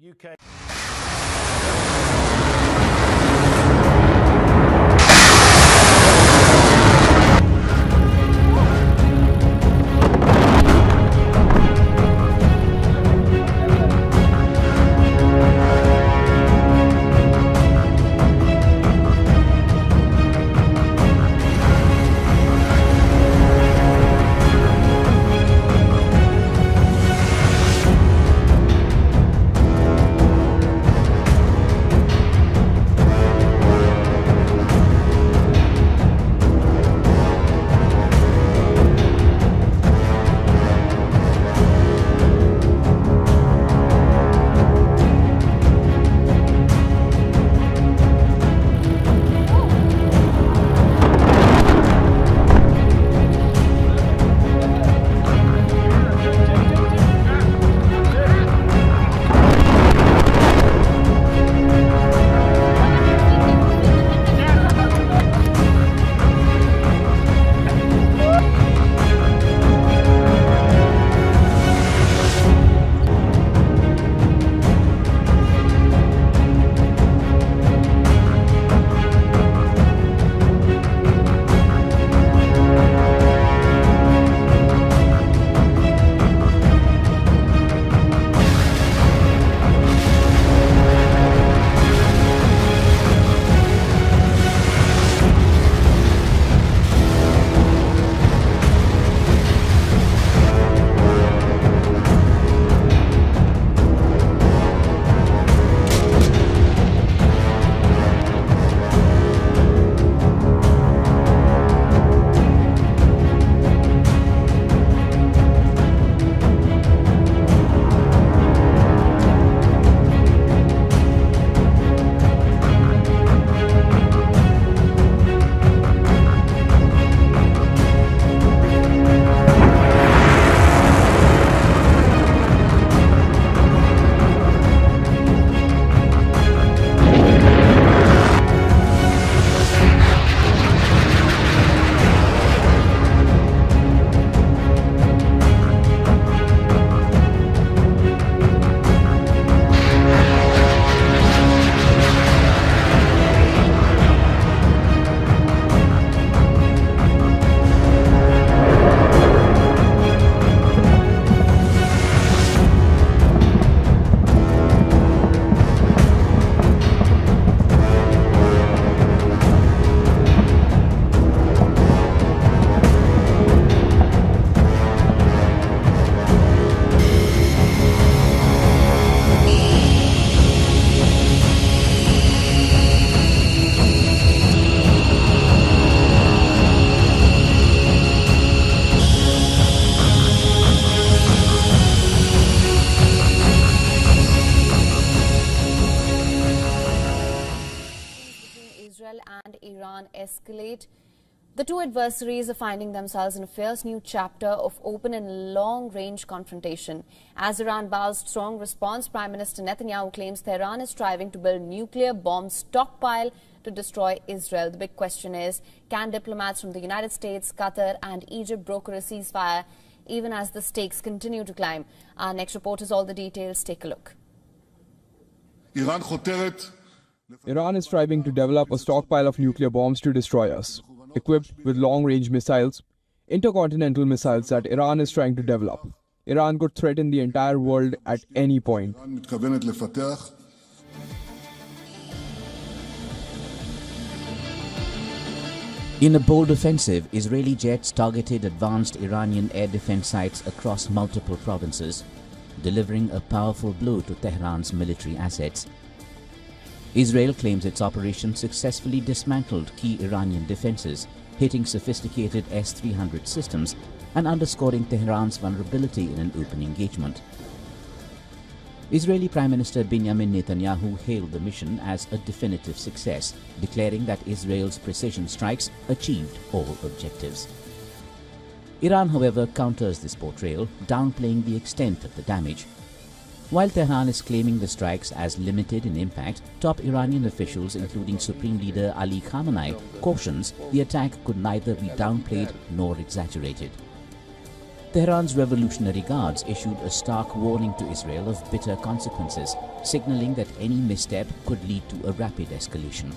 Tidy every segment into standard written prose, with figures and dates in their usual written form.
UK. Israel and Iran escalate. The two adversaries are finding themselves in a fierce new chapter of open and long-range confrontation. As Iran vows strong response, Prime Minister Netanyahu claims Tehran is striving to build nuclear bomb stockpile to destroy Israel. The big question is, can diplomats from the United States, Qatar and Egypt broker a ceasefire even as the stakes continue to climb? Our next report has all the details. Take a look. Iran is striving to develop a stockpile of nuclear bombs to destroy us, equipped with long-range missiles, intercontinental missiles that Iran is trying to develop. Iran could threaten the entire world at any point. In a bold offensive, Israeli jets targeted advanced Iranian air defense sites across multiple provinces, delivering a powerful blow to Tehran's military assets. Israel claims its operation successfully dismantled key Iranian defenses, hitting sophisticated S-300 systems and underscoring Tehran's vulnerability in an open engagement. Israeli Prime Minister Benjamin Netanyahu hailed the mission as a definitive success, declaring that Israel's precision strikes achieved all objectives. Iran, however, counters this portrayal, downplaying the extent of the damage. While Tehran is claiming the strikes as limited in impact, top Iranian officials, including Supreme Leader Ali Khamenei, cautions the attack could neither be downplayed nor exaggerated. Tehran's Revolutionary Guards issued a stark warning to Israel of bitter consequences, signaling that any misstep could lead to a rapid escalation.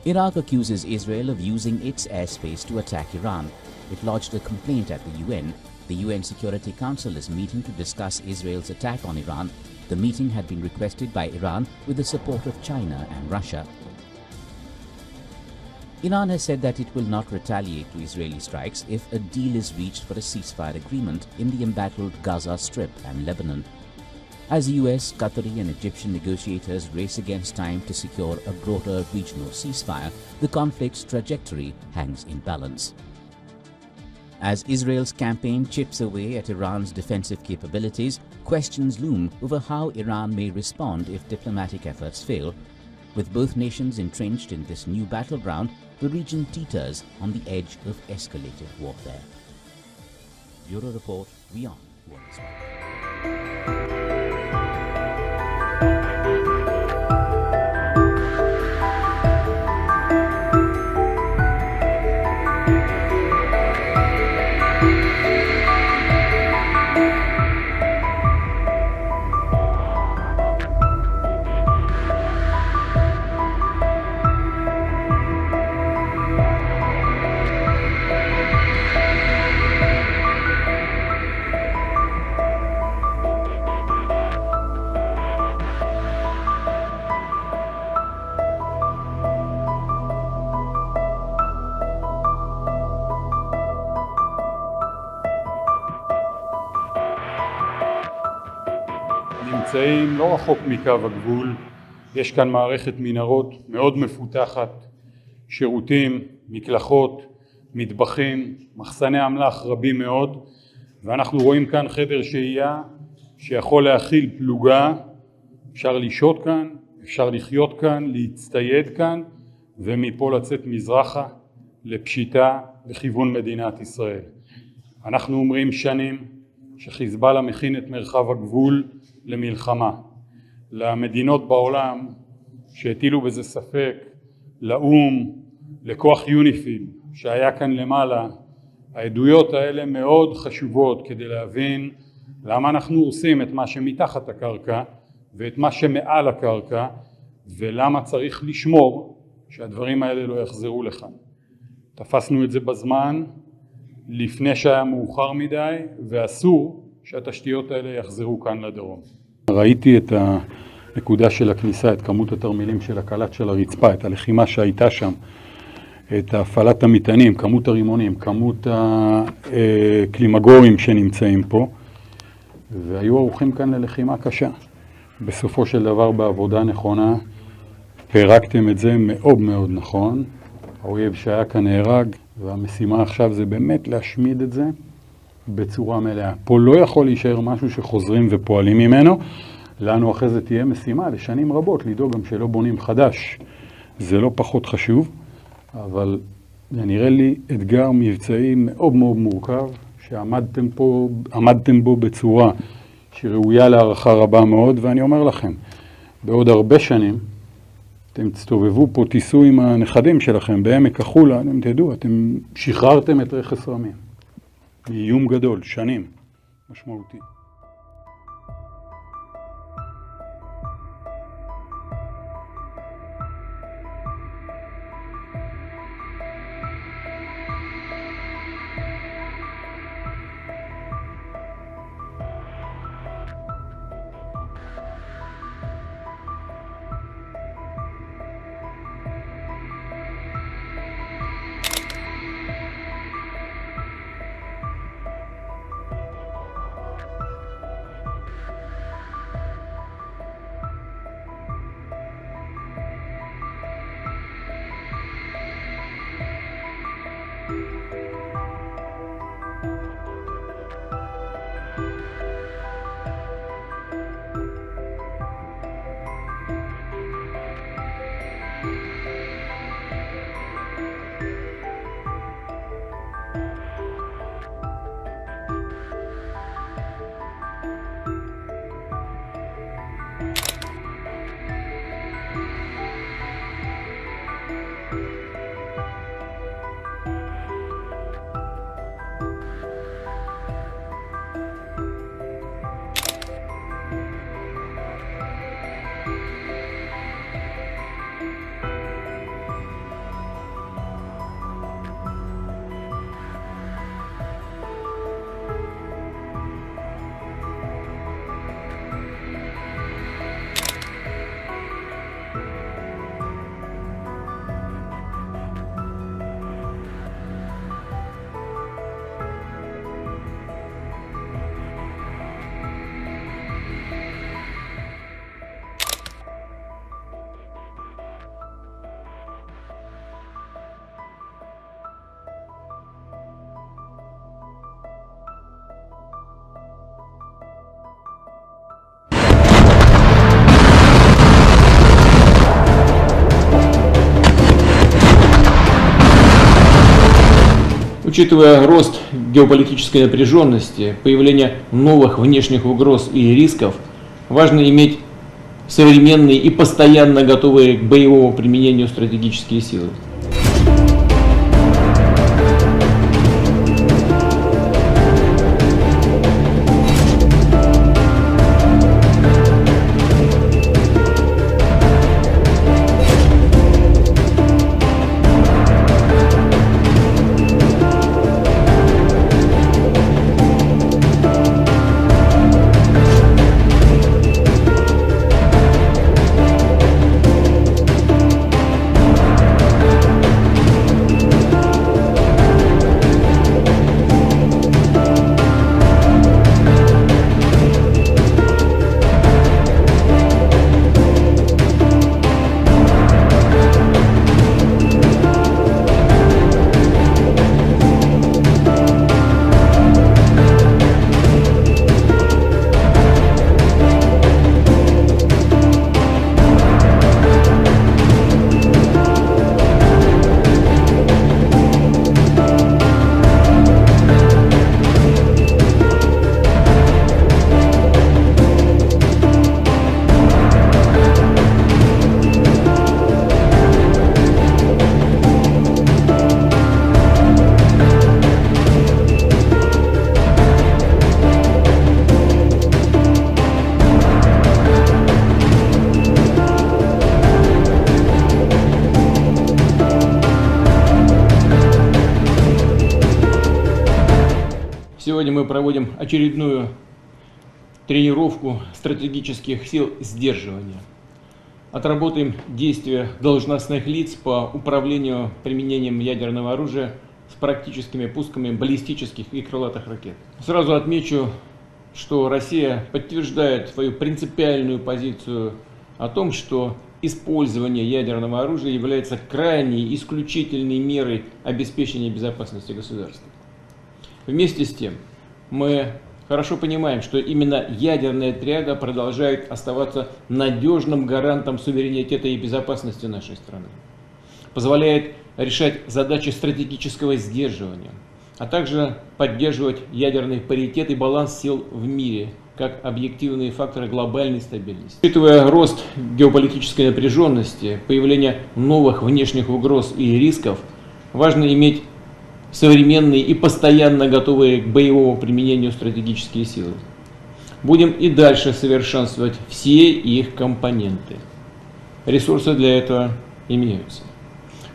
Iraq accuses Israel of using its airspace to attack Iran. It lodged a complaint at the UN. The UN Security Council is meeting to discuss Israel's attack on Iran. The meeting had been requested by Iran with the support of China and Russia. Iran has said that it will not retaliate to Israeli strikes if a deal is reached for a ceasefire agreement in the embattled Gaza Strip and Lebanon. As US, Qatari and Egyptian negotiators race against time to secure a broader regional ceasefire, the conflict's trajectory hangs in balance. As Israel's campaign chips away at Iran's defensive capabilities, questions loom over how Iran may respond if diplomatic efforts fail. With both nations entrenched in this new battleground, the region teeters on the edge of escalated warfare. Bureau Report, WION, World Smart. נמצאים לא רחוק מקו הגבול, יש כאן מערכת מנהרות מאוד מפותחת, שירותים, מקלחות, מטבחים, מחסני אמל"ח רבים מאוד, ואנחנו רואים כאן חדר שהייה שיכול להכיל פלוגה, אפשר לשהות כאן, אפשר לחיות כאן, להצטייד כאן, ומפה לצאת מזרחה לפשיטה לכיוון מדינת ישראל. אנחנו אומרים שנים שחיזבאללה מכין את מרחב הגבול למלחמה. למדינות בעולם שהטילו בזה ספק, לאום, לכוח יוניפיל שהיה כאן למעלה, העדויות האלה מאוד חשובות כדי להבין למה אנחנו עושים את מה שמתחת הקרקע ואת מה שמעל הקרקע, ולמה צריך לשמור שהדברים האלה לא יחזרו לכאן. תפסנו את זה בזמן לפני שהיה מאוחר מדי, ואסור שהתשתיות האלה יחזרו כאן לדרום. ראיתי את הנקודה של הכניסה, את כמות התרמילים של הקלט של הרצפה, את הלחימה שהייתה שם, את הפעלת המטענים, כמות הרימונים, כמות הקלימגורים שנמצאים פה, והיו ערוכים כאן ללחימה קשה. בסופו של דבר בעבודה נכונה, פירקתם את זה מאוד מאוד נכון, האויב שהיה כאן נהרג, והמשימה עכשיו זה באמת להשמיד את זה בצורה מלאה. פה לא יכול להישאר משהו שחוזרים ופועלים ממנו, לנו אחרי זה תהיה משימה לשנים רבות, לדאוג גם שלא בונים חדש. זה לא פחות חשוב, אבל זה נראה לי אתגר מבצעי מאוד מאוד מורכב, שעמדתם בו בצורה שראויה להערכה רבה מאוד, ואני אומר לכם, בעוד הרבה שנים, אתם תסתובבו פה, תיסעו עם הנכדים שלכם בעמק החולה, אתם תדעו, אתם שחררתם את רכס רמים. איום גדול, שנים, משמעותי. Учитывая рост геополитической напряженности, появление новых внешних угроз и рисков, важно иметь современные и постоянно готовые к боевому применению стратегические силы. Сегодня мы проводим очередную тренировку стратегических сил сдерживания. Отработаем действия должностных лиц по управлению применением ядерного оружия с практическими пусками баллистических и крылатых ракет. Сразу отмечу, что Россия подтверждает свою принципиальную позицию о том, что использование ядерного оружия является крайней исключительной мерой обеспечения безопасности государства. Вместе с тем, мы хорошо понимаем, что именно ядерная триада продолжает оставаться надежным гарантом суверенитета и безопасности нашей страны, позволяет решать задачи стратегического сдерживания, а также поддерживать ядерный паритет и баланс сил в мире, как объективные факторы глобальной стабильности. Учитывая рост геополитической напряженности, появление новых внешних угроз и рисков, важно иметь современные и постоянно готовые к боевому применению стратегические силы. Будем и дальше совершенствовать все их компоненты. Ресурсы для этого имеются.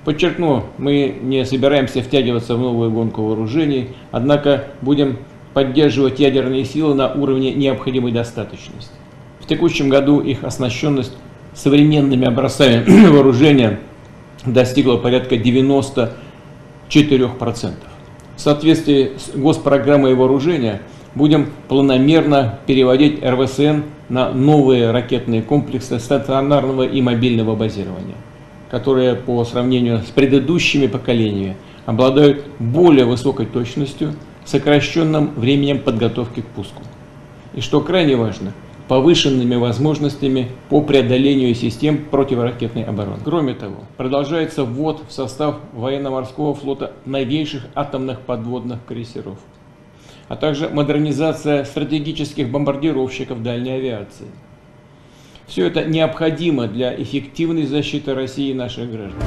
Подчеркну, мы не собираемся втягиваться в новую гонку вооружений, однако будем поддерживать ядерные силы на уровне необходимой достаточности. В текущем году их оснащенность современными образцами вооружения достигла порядка 94%. В соответствии с госпрограммой вооружения будем планомерно переводить РВСН на новые ракетные комплексы стационарного и мобильного базирования, которые по сравнению с предыдущими поколениями обладают более высокой точностью, сокращенным временем подготовки к пуску. И что крайне важно, повышенными возможностями по преодолению систем противоракетной обороны. Кроме того, продолжается ввод в состав военно-морского флота новейших атомных подводных крейсеров, а также модернизация стратегических бомбардировщиков дальней авиации. Все это необходимо для эффективной защиты России и наших граждан.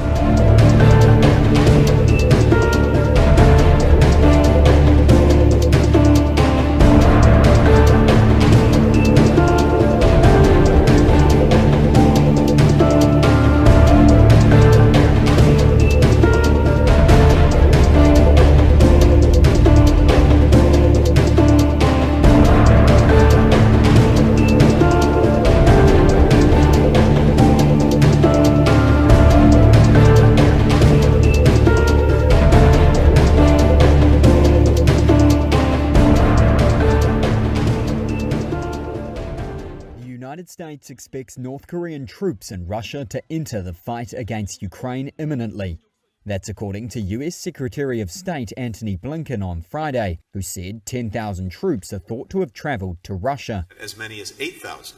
The United States expects North Korean troops in Russia to enter the fight against Ukraine imminently. That's according to US Secretary of State Antony Blinken on Friday, who said 10,000 troops are thought to have traveled to Russia. As many as 8,000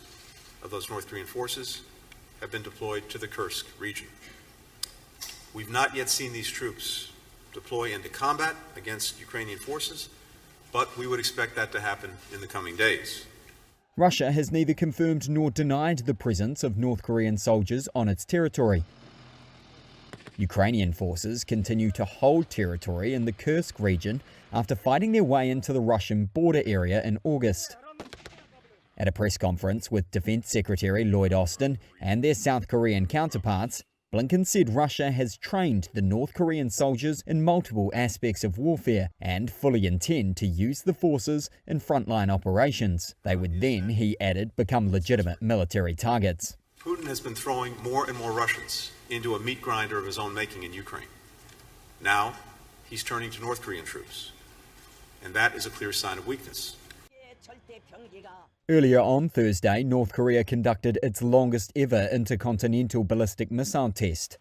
of those North Korean forces have been deployed to the Kursk region. We've not yet seen these troops deploy into combat against Ukrainian forces, but we would expect that to happen in the coming days. Russia has neither confirmed nor denied the presence of North Korean soldiers on its territory. Ukrainian forces continue to hold territory in the Kursk region after fighting their way into the Russian border area in August. At a press conference with Defense Secretary Lloyd Austin and their South Korean counterparts, Blinken said Russia has trained the North Korean soldiers in multiple aspects of warfare and fully intend to use the forces in frontline operations. They would then, he added, become legitimate military targets. Putin has been throwing more and more Russians into a meat grinder of his own making in Ukraine. Now, he's turning to North Korean troops, and that is a clear sign of weakness. Earlier on Thursday, North Korea conducted its longest ever intercontinental ballistic missile test.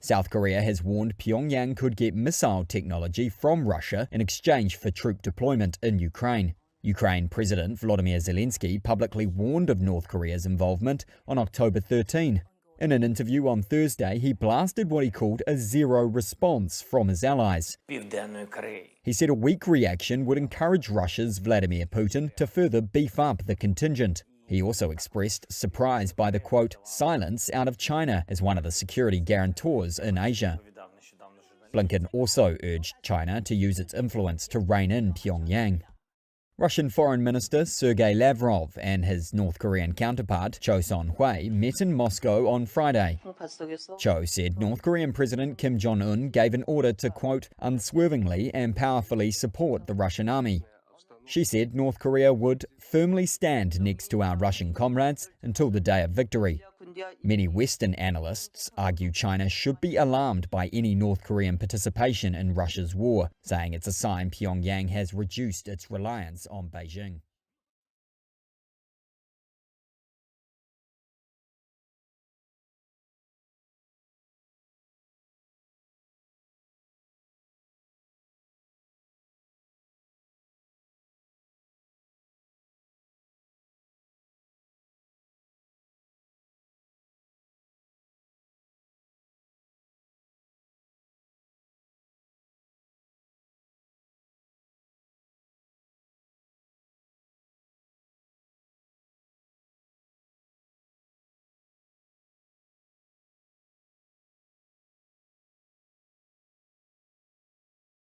South Korea has warned Pyongyang could get missile technology from Russia in exchange for troop deployment in Ukraine. Ukraine President Volodymyr Zelensky publicly warned of North Korea's involvement on October 13. In an interview on Thursday, he blasted what he called a zero response from his allies. He said a weak reaction would encourage Russia's Vladimir Putin to further beef up the contingent. He also expressed surprise by the, quote, silence out of China as one of the security guarantors in Asia. Blinken also urged China to use its influence to rein in Pyongyang. Russian Foreign Minister Sergei Lavrov and his North Korean counterpart Cho Son-hui met in Moscow on Friday. Cho said North Korean President Kim Jong-un gave an order to, quote, unswervingly and powerfully support the Russian army. She said North Korea would firmly stand next to our Russian comrades until the day of victory. Many Western analysts argue China should be alarmed by any North Korean participation in Russia's war, saying it's a sign Pyongyang has reduced its reliance on Beijing.